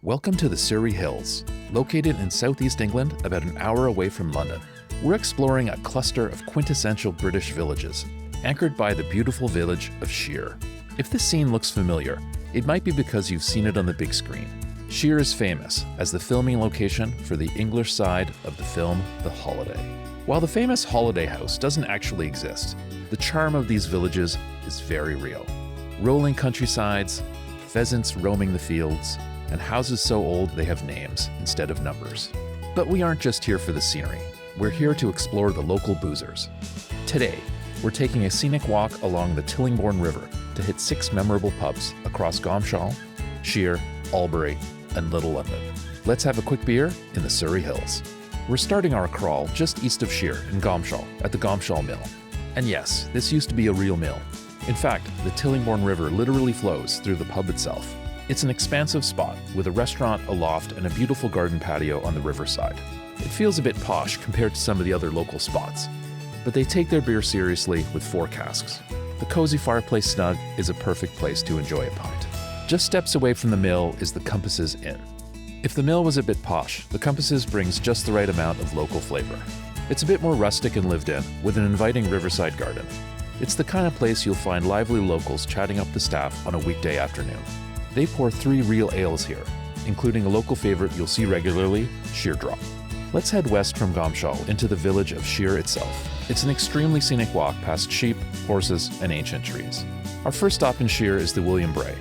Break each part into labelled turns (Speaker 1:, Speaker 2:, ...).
Speaker 1: Welcome to the Surrey Hills. Located in southeast England, about an hour away from London, we're exploring a cluster of quintessential British villages, anchored by the beautiful village of Shere. If this scene looks familiar, it might be because you've seen it on the big screen. Shere is famous as the filming location for the English side of the film The Holiday. While the famous Holiday House doesn't actually exist, the charm of these villages is very real. Rolling countrysides, pheasants roaming the fields, and houses so old they have names instead of numbers. But we aren't just here for the scenery. We're here to explore the local boozers. Today, we're taking a scenic walk along the Tillingbourne River to hit 6 memorable pubs across Gomshall, Shere, Albury, and Little London. Let's have a quick beer in the Surrey Hills. We're starting our crawl just east of Shere in Gomshall at the Gomshall Mill. And yes, this used to be a real mill. In fact, the Tillingbourne River literally flows through the pub itself. It's an expansive spot with a restaurant, a loft, and a beautiful garden patio on the riverside. It feels a bit posh compared to some of the other local spots, but they take their beer seriously with 4 casks. The cozy fireplace snug is a perfect place to enjoy a pint. Just steps away from the mill is the Compasses Inn. If the mill was a bit posh, the Compasses brings just the right amount of local flavor. It's a bit more rustic and lived in, with an inviting riverside garden. It's the kind of place you'll find lively locals chatting up the staff on a weekday afternoon. They pour 3 real ales here, including a local favorite you'll see regularly, Shere Drop. Let's head west from Gomshall into the village of Shere itself. It's an extremely scenic walk past sheep, horses, and ancient trees. Our first stop in Shere is the William Bray.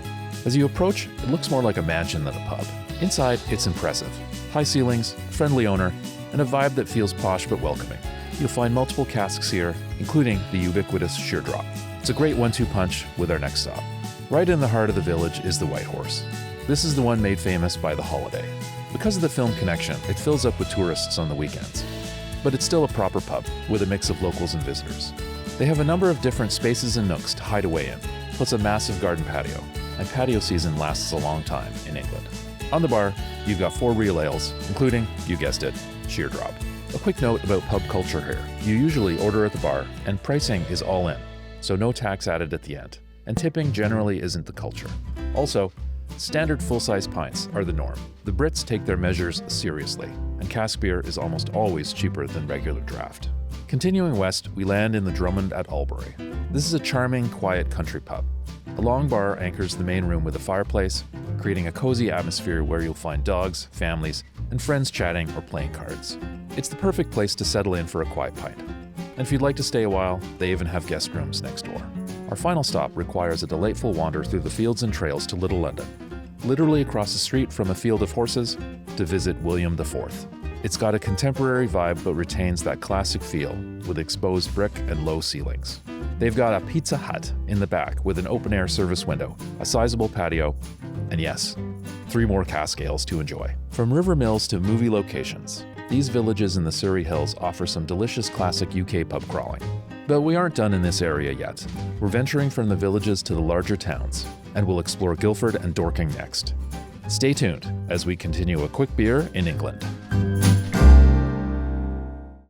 Speaker 1: As you approach, it looks more like a mansion than a pub. Inside, it's impressive. High ceilings, friendly owner, and a vibe that feels posh but welcoming. You'll find multiple casks here, including the ubiquitous Shere Drop. It's a great 1-2 punch with our next stop. Right in the heart of the village is the White Horse. This is the one made famous by The Holiday. Because of the film connection, it fills up with tourists on the weekends. But it's still a proper pub, with a mix of locals and visitors. They have a number of different spaces and nooks to hide away in, plus a massive garden patio, and patio season lasts a long time in England. On the bar, you've got 4 real ales, including, you guessed it, Shere Drop. A quick note about pub culture here. You usually order at the bar, and pricing is all in, so no tax added at the end. And tipping generally isn't the culture. Also, standard full-size pints are the norm. The Brits take their measures seriously, and cask beer is almost always cheaper than regular draft. Continuing west, we land in the Drummond at Albury. This is a charming, quiet country pub. A long bar anchors the main room with a fireplace, creating a cozy atmosphere where you'll find dogs, families, and friends chatting or playing cards. It's the perfect place to settle in for a quiet pint. And if you'd like to stay a while, they even have guest rooms next door. Our final stop requires a delightful wander through the fields and trails to Little London, literally across the street from a field of horses, to visit William IV. It's got a contemporary vibe but retains that classic feel with exposed brick and low ceilings. They've got a Pizza Hut in the back with an open-air service window, a sizable patio, and yes, 3 more cask ales to enjoy. From river mills to movie locations, these villages in the Surrey Hills offer some delicious classic UK pub crawling. But we aren't done in this area yet. We're venturing from the villages to the larger towns, and we'll explore Guildford and Dorking next. Stay tuned as we continue a quick beer in England.